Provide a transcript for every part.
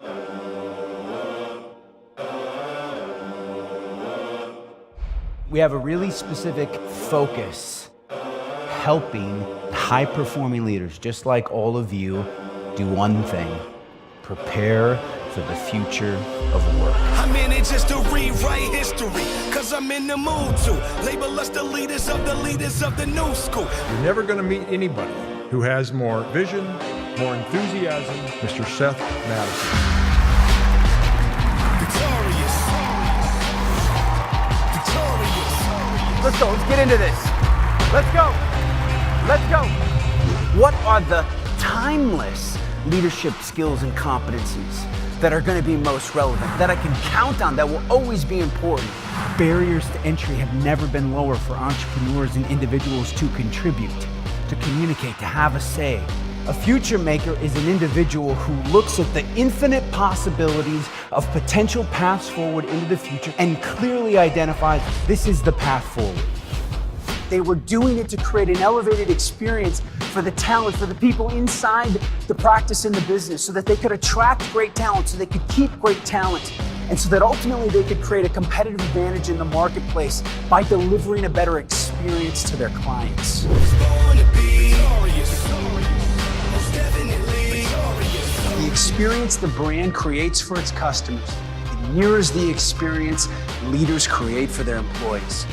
We have a really specific focus, helping high-performing leaders, just like all of you, do one thing: prepare for the future of work. I'm in it just to rewrite history, cause I'm in the mood to label us the leaders of the new school. You're never gonna meet anybody who has more vision, more enthusiasm, Mr. Seth Mattison. Victorious. Let's go, let's get into this. Let's go, let's go. What are the timeless leadership skills and competencies that are going to be most relevant, that I can count on, that will always be important? Barriers to entry have never been lower for entrepreneurs and individuals to contribute, to communicate, to have a say. A future maker is an individual who looks at the infinite possibilities of potential paths forward into the future and clearly identifies this is the path forward. They were doing it to create an elevated experience for the talent, for the people inside the practice and the business, so that they could attract great talent, so they could keep great talent, and so that ultimately they could create a competitive advantage in the marketplace by delivering a better experience to their clients. The experience the brand creates for its customers, it mirrors the experience leaders create for their employees.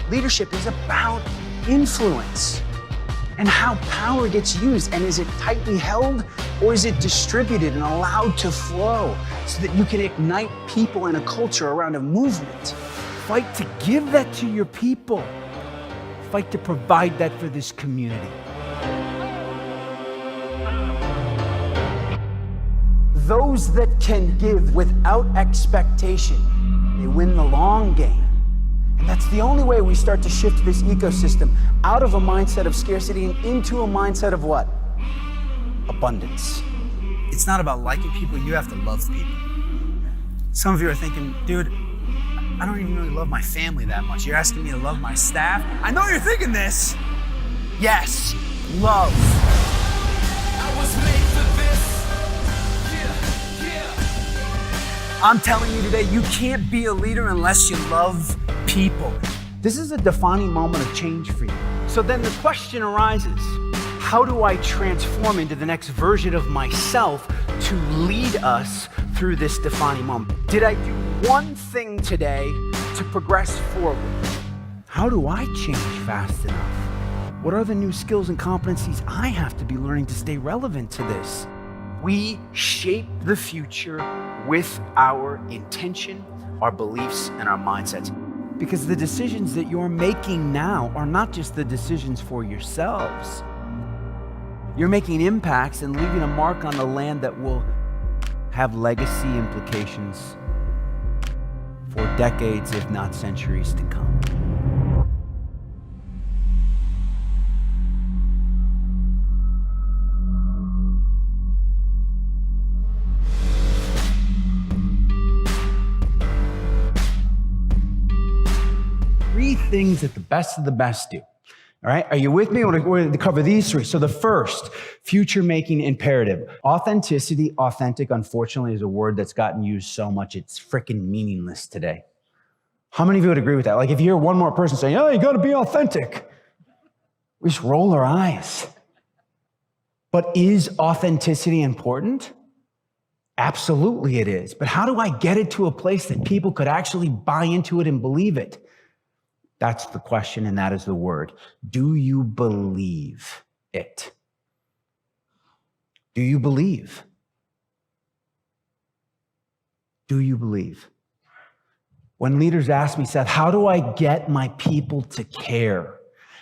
Leadership is about influence and how power gets used, and is it tightly held or is it distributed and allowed to flow so that you can ignite people in a culture around a movement. Fight to give that to your people. Fight to provide that for this community. Those that can give without expectation, they win the long game. And that's the only way we start to shift this ecosystem out of a mindset of scarcity and into a mindset of what? Abundance. It's not about liking people, you have to love people. Some of you are thinking, dude, I don't even really love my family that much. You're asking me to love my staff? I know you're thinking this. Yes, love. I was made for this. I'm telling you today, you can't be a leader unless you love people. This is a defining moment of change for you. So then the question arises, how do I transform into the next version of myself to lead us through this defining moment? Did I do one thing today to progress forward? How do I change fast enough? What are the new skills and competencies I have to be learning to stay relevant to this? We shape the future with our intention, our beliefs, and our mindsets. Because the decisions that you're making now are not just the decisions for yourselves. You're making impacts and leaving a mark on the land that will have legacy implications for decades, if not centuries to come. Three things that the best of the best do. All right, are you with me? We're going to cover these three. So the first, future-making imperative. Authenticity, authentic, unfortunately, is a word that's gotten used so much, it's freaking meaningless today. How many of you would agree with that? Like if you hear one more person saying, oh, you got to be authentic, we just roll our eyes. But is authenticity important? Absolutely it is. But how do I get it to a place that people could actually buy into it and believe it? That's the question, and that is the word. Do you believe it? Do you believe? Do you believe? When leaders ask me, Seth, how do I get my people to care?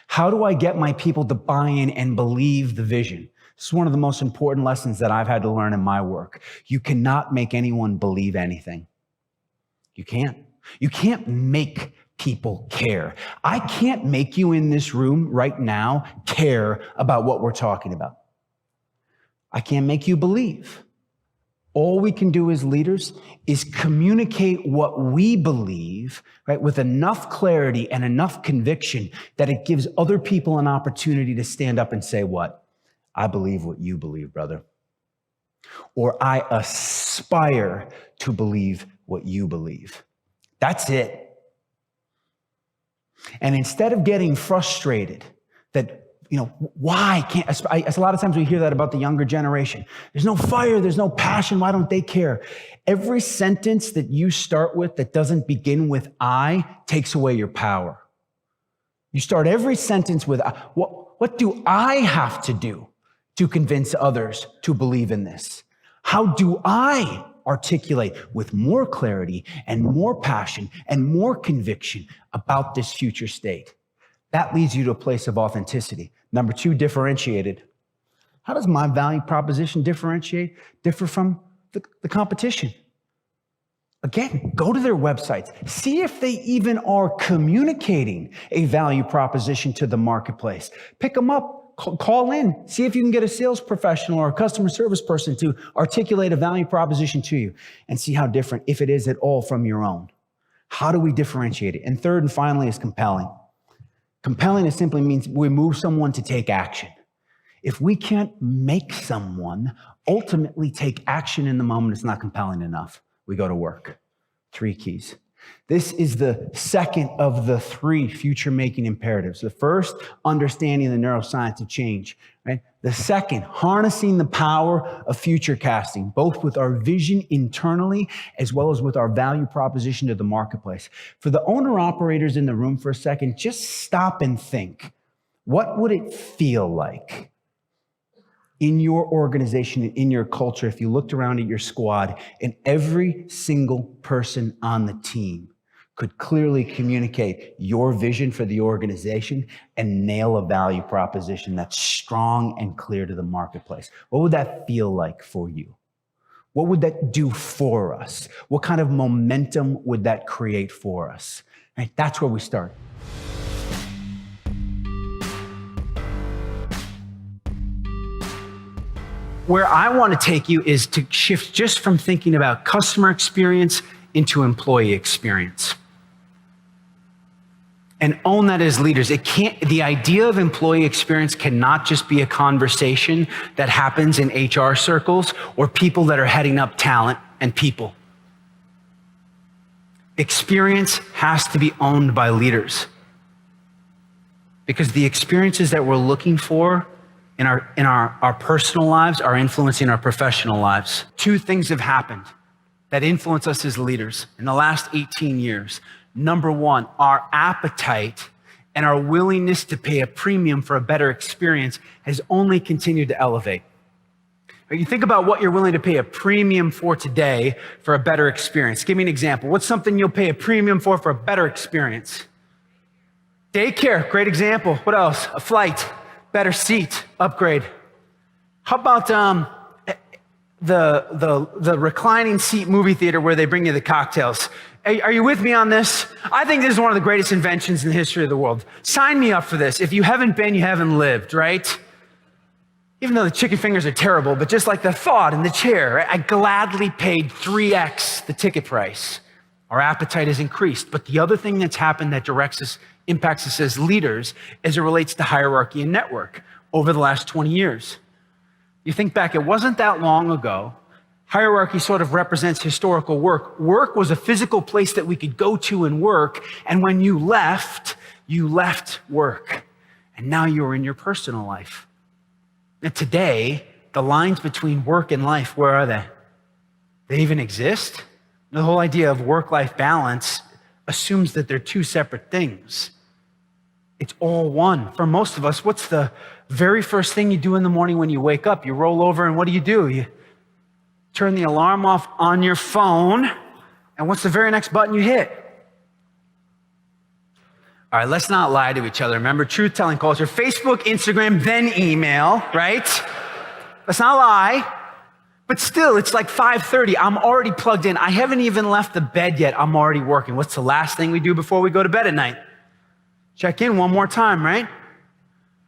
How do I get my people to buy in and believe the vision? This is one of the most important lessons that I've had to learn in my work. You cannot make anyone believe anything. You can't. You can't make people care. I can't make you in this room right now care about what we're talking about. I can't make you believe. All we can do as leaders is communicate what we believe, right, with enough clarity and enough conviction that it gives other people an opportunity to stand up and say, what? I believe what you believe, brother. or I aspire to believe what you believe. That's it. And instead of getting frustrated that, why can't, a lot of times we hear that about the younger generation. There's no fire, there's no passion, why don't they care? Every sentence that you start with that doesn't begin with I takes away your power. You start every sentence with, what do I have to do to convince others to believe in this? How do I articulate with more clarity and more passion and more conviction about this future state? That leads you to a place of authenticity. Number 2, differentiated. How does my value proposition differ from the competition? Again, go to their websites. See if they even are communicating a value proposition to the marketplace. Pick them up. Call in, see if you can get a sales professional or a customer service person to articulate a value proposition to you and see how different, if it is at all, from your own. How do we differentiate it? And third and finally is compelling. Compelling, it simply means we move someone to take action. If we can't make someone ultimately take action in the moment, it's not compelling enough. We go to work. 3 keys. This is the second of the 3 future-making imperatives. The first, understanding the neuroscience of change. Right? The second, harnessing the power of future casting, both with our vision internally as well as with our value proposition to the marketplace. For the owner-operators in the room for a second, just stop and think. What would it feel like in your organization and in your culture if you looked around at your squad and every single person on the team could clearly communicate your vision for the organization and nail a value proposition that's strong and clear to the marketplace? What would that feel like for you? What would that do for us? What kind of momentum would that create for us? Right? That's where we start. Where I want to take you is to shift just from thinking about customer experience into employee experience. And own that as leaders. The idea of employee experience cannot just be a conversation that happens in HR circles or people that are heading up talent and people. Experience has to be owned by leaders. Because the experiences that we're looking for in our personal lives are influencing our professional lives. 2 things have happened that influence us as leaders in the last 18 years. Number 1, our appetite and our willingness to pay a premium for a better experience has only continued to elevate. You think about what you're willing to pay a premium for today for a better experience. Give me an example. What's something you'll pay a premium for a better experience? Daycare, great example. What else? A flight. Better seat, upgrade. How about the reclining seat movie theater where they bring you the cocktails? Are you with me on this? I think this is one of the greatest inventions in the history of the world. Sign me up for this. If you haven't been, you haven't lived, right? Even though the chicken fingers are terrible, but just like the thought in the chair, right? I gladly paid 3x the ticket price. Our appetite has increased. But the other thing that's happened that impacts us as leaders as it relates to hierarchy and network over the last 20 years. You think back, it wasn't that long ago. Hierarchy sort of represents historical work. Work was a physical place that we could go to and work. And when you left work. And now you're in your personal life. And today, the lines between work and life, where are they? They even exist? The whole idea of work-life balance assumes that they're 2 separate things. It's all one. For most of us, what's the very first thing you do in the morning when you wake up? You roll over and what do? You turn the alarm off on your phone, and what's the very next button you hit? All right, let's not lie to each other. Remember, truth-telling culture. Facebook, Instagram, then email, right? Let's not lie. But still, it's like 5:30. I'm already plugged in. I haven't even left the bed yet. I'm already working. What's the last thing we do before we go to bed at night? Check in one more time, right?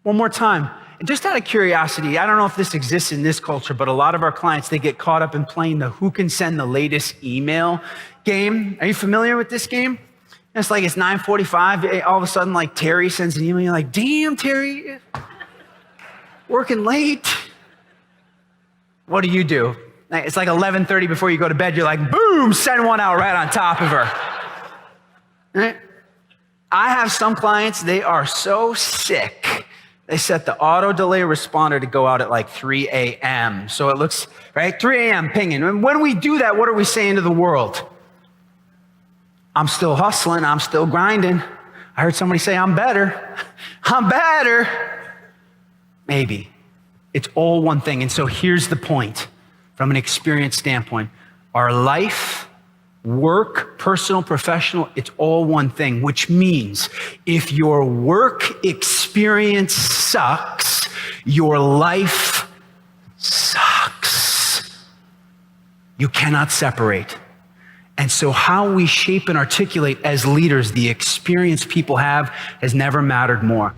One more time. And just out of curiosity, I don't know if this exists in this culture, but a lot of our clients, they get caught up in playing the who can send the latest email game. Are you familiar with this game? It's like it's 9:45. All of a sudden, like Terry sends an email. You're like, damn, Terry, working late. What do? It's like 11:30 before you go to bed. You're like, boom, send one out right on top of her. Right? I have some clients, they are so sick. They set the auto delay responder to go out at like 3 a.m. So it looks, right? 3 a.m. pinging. And when we do that, what are we saying to the world? I'm still hustling. I'm still grinding. I heard somebody say, I'm better. I'm better. Maybe. It's all one thing. And so here's the point from an experience standpoint. Our life, work, personal, professional, it's all one thing, which means if your work experience sucks, your life sucks. You cannot separate. And so how we shape and articulate as leaders the experience people have has never mattered more.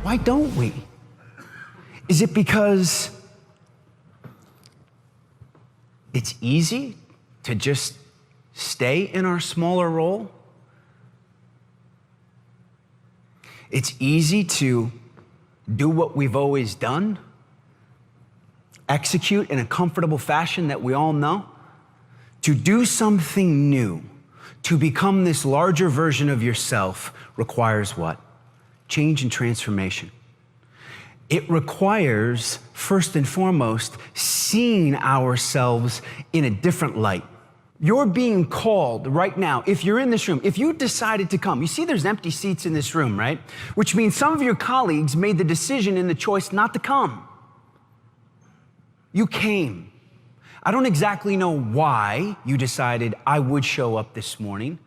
Why don't we? Is it because it's easy to just stay in our smaller role? It's easy to do what we've always done? Execute in a comfortable fashion that we all know? To do something new, to become this larger version of yourself requires what? Change and transformation. It requires, first and foremost, seeing ourselves in a different light. You're being called right now, if you're in this room, if you decided to come, you see there's empty seats in this room, right? Which means some of your colleagues made the decision and the choice not to come. You came. I don't exactly know why you decided I would show up this morning,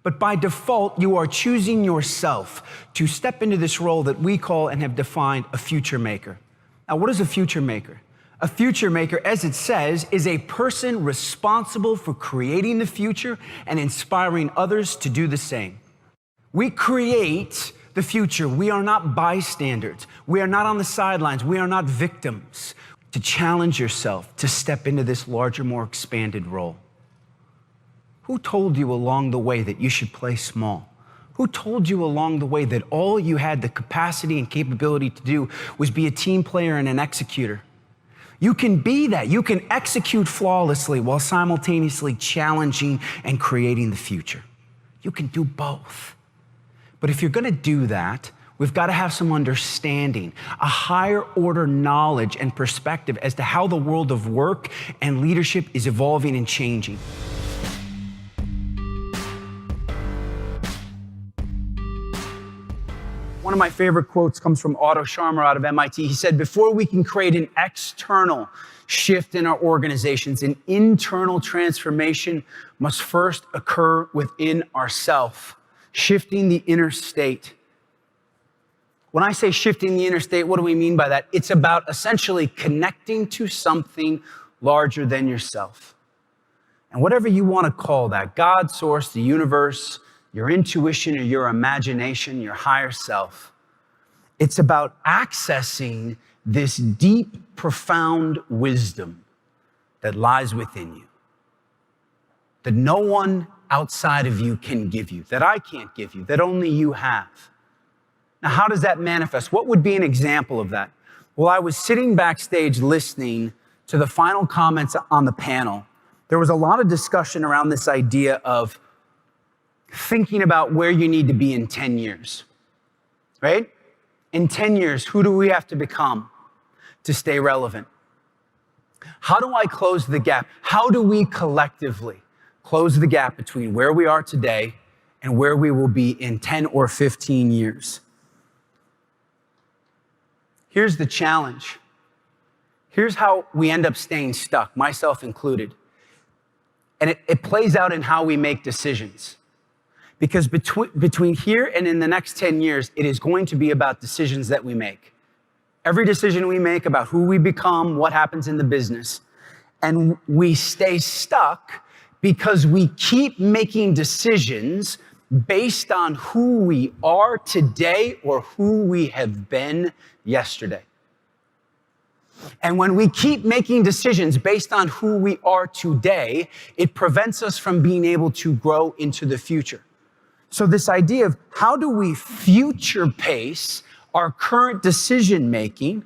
but by default, you are choosing yourself to step into this role that we call and have defined a future maker. Now, what is a future maker? A future maker, as it says, is a person responsible for creating the future and inspiring others to do the same. We create the future. We are not bystanders. We are not on the sidelines. We are not victims. To challenge yourself to step into this larger, more expanded role. Who told you along the way that you should play small? Who told you along the way that all you had the capacity and capability to do was be a team player and an executor? You can be that. You can execute flawlessly while simultaneously challenging and creating the future. You can do both. But if you're going to do that, we've got to have some understanding, a higher order knowledge and perspective as to how the world of work and leadership is evolving and changing. One of my favorite quotes comes from Otto Scharmer out of MIT. He said, before we can create an external shift in our organizations, an internal transformation must first occur within ourselves, shifting the inner state. When I say shifting the inner state, what do we mean by that? It's about essentially connecting to something larger than yourself. And whatever you want to call that, God, source, the universe, your intuition or your imagination, your higher self. It's about accessing this deep, profound wisdom that lies within you, that no one outside of you can give you, that I can't give you, that only you have. Now, how does that manifest? What would be an example of that? Well, I was sitting backstage listening to the final comments on the panel. There was a lot of discussion around this idea of thinking about where you need to be in 10 years, right? In 10 years, who do we have to become to stay relevant? How do I close the gap? How do we collectively close the gap between where we are today and where we will be in 10 or 15 years? Here's the challenge. Here's how we end up staying stuck, myself included. And it plays out in how we make decisions. Because between here and in the next 10 years, it is going to be about decisions that we make. Every decision we make about who we become, what happens in the business. And we stay stuck because we keep making decisions based on who we are today or who we have been yesterday. And when we keep making decisions based on who we are today, it prevents us from being able to grow into the future. So this idea of how do we future pace our current decision making.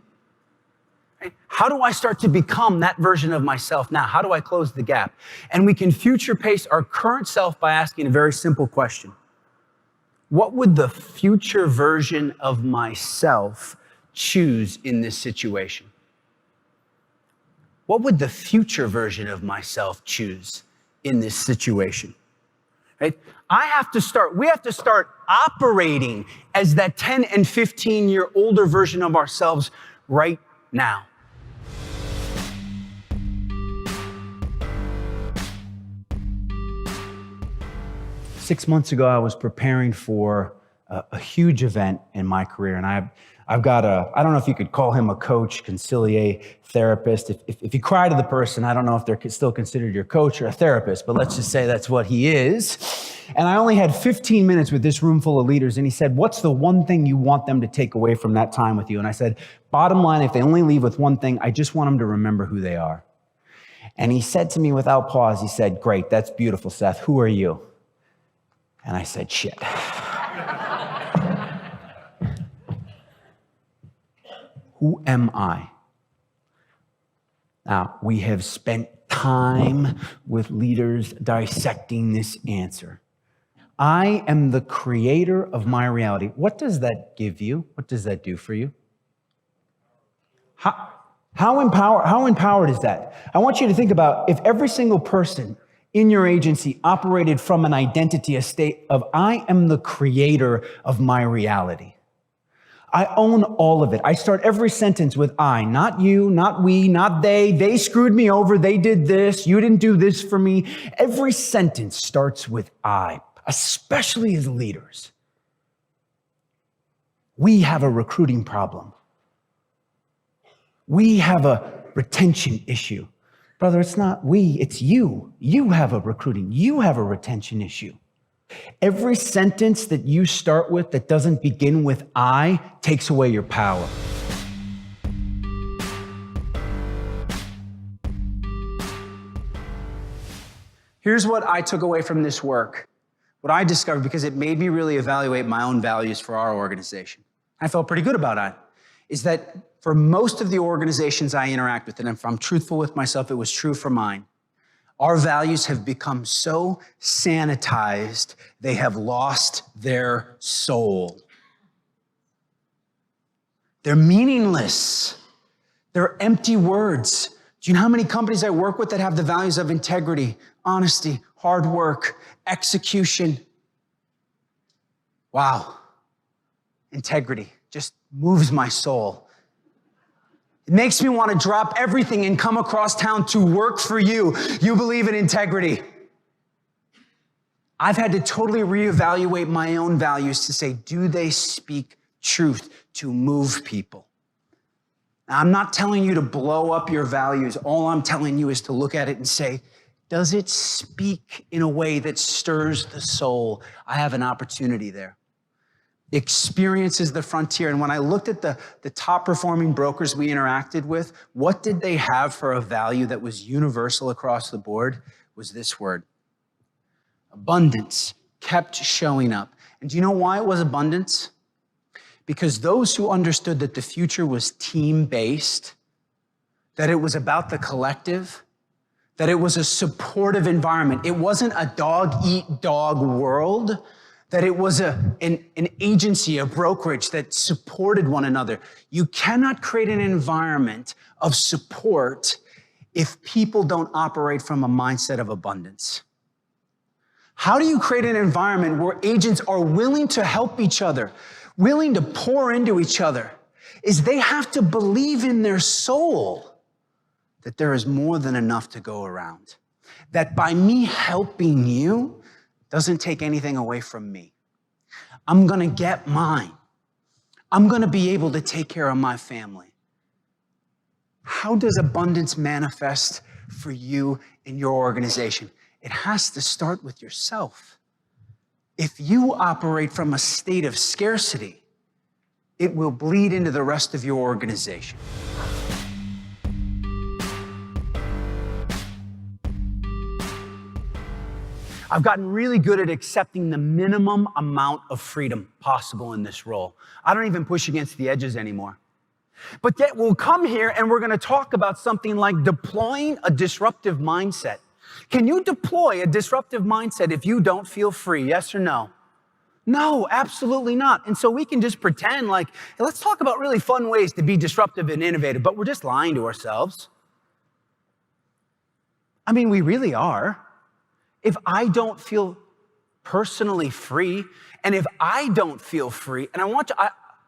Right? How do I start to become that version of myself now? How do I close the gap? And we can future pace our current self by asking a very simple question. What would the future version of myself choose in this situation? What would the future version of myself choose in this situation? Right? We have to start operating as that 10 and 15-year older version of ourselves right now. Six months ago, I was preparing for a huge event in my career, and I've got I don't know if you could call him a coach, concilier, therapist. If you cry to the person, I don't know if they're still considered your coach or a therapist, but let's just say that's what he is. And I only had 15 minutes with this room full of leaders, and he said, what's the one thing you want them to take away from that time with you? And I said, bottom line, if they only leave with one thing, I just want them to remember who they are. And he said to me without pause, he said, great, that's beautiful, Seth. Who are you? And I said, shit. Who am I? Now, we have spent time with leaders dissecting this answer. I am the creator of my reality. What does that give you? What does that do for you? How empowered is that? I want you to think about if every single person in your agency operated from an identity, a state of I am the creator of my reality. I own all of it. I start every sentence with I, not you, not we, not they. They screwed me over. They did this. You didn't do this for me. Every sentence starts with I, especially as leaders. We have a recruiting problem. We have a retention issue. Brother, it's not we, it's you. You have a retention issue. Every sentence that you start with that doesn't begin with I takes away your power. Here's what I took away from this work, what I discovered, because it made me really evaluate my own values for our organization. I felt pretty good about it, is that for most of the organizations I interact with, and if I'm truthful with myself, it was true for mine, our values have become so sanitized, they have lost their soul. They're meaningless. They're empty words. Do you know how many companies I work with that have the values of integrity, honesty, hard work, execution? Wow. Integrity just moves my soul. It makes me want to drop everything and come across town to work for you. You believe in integrity. I've had to totally reevaluate my own values to say, do they speak truth to move people? Now, I'm not telling you to blow up your values. All I'm telling you is to look at it and say, does it speak in a way that stirs the soul? I have an opportunity there. Experience is the frontier. And when I looked at the top performing brokers we interacted with, what did they have for a value that was universal across the board? Was this word. Abundance kept showing up. And do you know why it was abundance? Because those who understood that the future was team-based, that it was about the collective, that it was a supportive environment. It wasn't a dog-eat-dog world, that it was an agency, a brokerage that supported one another. You cannot create an environment of support if people don't operate from a mindset of abundance. How do you create an environment where agents are willing to help each other, willing to pour into each other? Is they have to believe in their soul that there is more than enough to go around. That by me helping you, doesn't take anything away from me. I'm going to get mine. I'm going to be able to take care of my family. How does abundance manifest for you in your organization? It has to start with yourself. If you operate from a state of scarcity, it will bleed into the rest of your organization. I've gotten really good at accepting the minimum amount of freedom possible in this role. I don't even push against the edges anymore. But yet we'll come here and we're going to talk about something like deploying a disruptive mindset. Can you deploy a disruptive mindset if you don't feel free? Yes or no? No, absolutely not. And so we can just pretend like, hey, let's talk about really fun ways to be disruptive and innovative, but we're just lying to ourselves. I mean, we really are. If I don't feel personally free, and if I don't feel free, and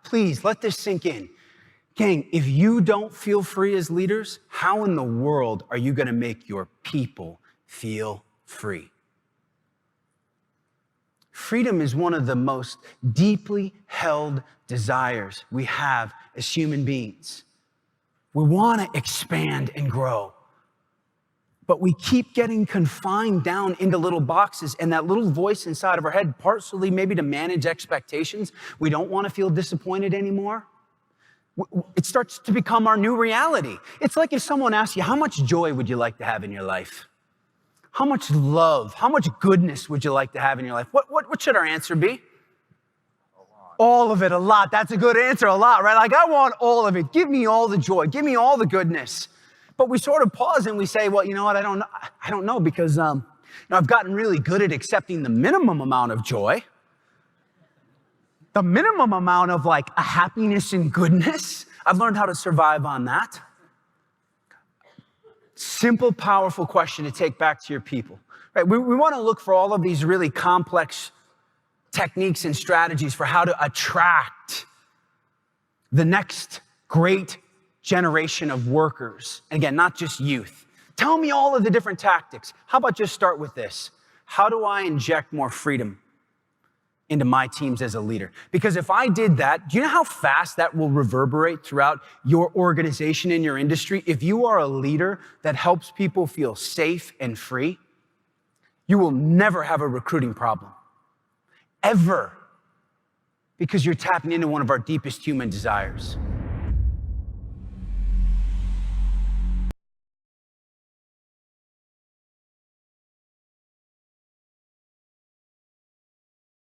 please let this sink in. Gang, if you don't feel free as leaders, how in the world are you going to make your people feel free? Freedom is one of the most deeply held desires we have as human beings. We want to expand and grow, but we keep getting confined down into little boxes, and that little voice inside of our head, partially maybe to manage expectations. We don't want to feel disappointed anymore. It starts to become our new reality. It's like if someone asks you, how much joy would you like to have in your life? How much love, how much goodness would you like to have in your life? What should our answer be? All of it, a lot. That's a good answer, a lot, right? Like, I want all of it. Give me all the joy. Give me all the goodness. But we sort of pause and we say, well, you know what? I don't know because I've gotten really good at accepting the minimum amount of joy. The minimum amount of like a happiness and goodness. I've learned how to survive on that. Simple, powerful question to take back to your people. Right? We want to look for all of these really complex techniques and strategies for how to attract the next great generation of workers. And again, not just youth. Tell me all of the different tactics. How about just start with this? How do I inject more freedom into my teams as a leader? Because if I did that, do you know how fast that will reverberate throughout your organization and your industry? If you are a leader that helps people feel safe and free, you will never have a recruiting problem. Ever. Because you're tapping into one of our deepest human desires.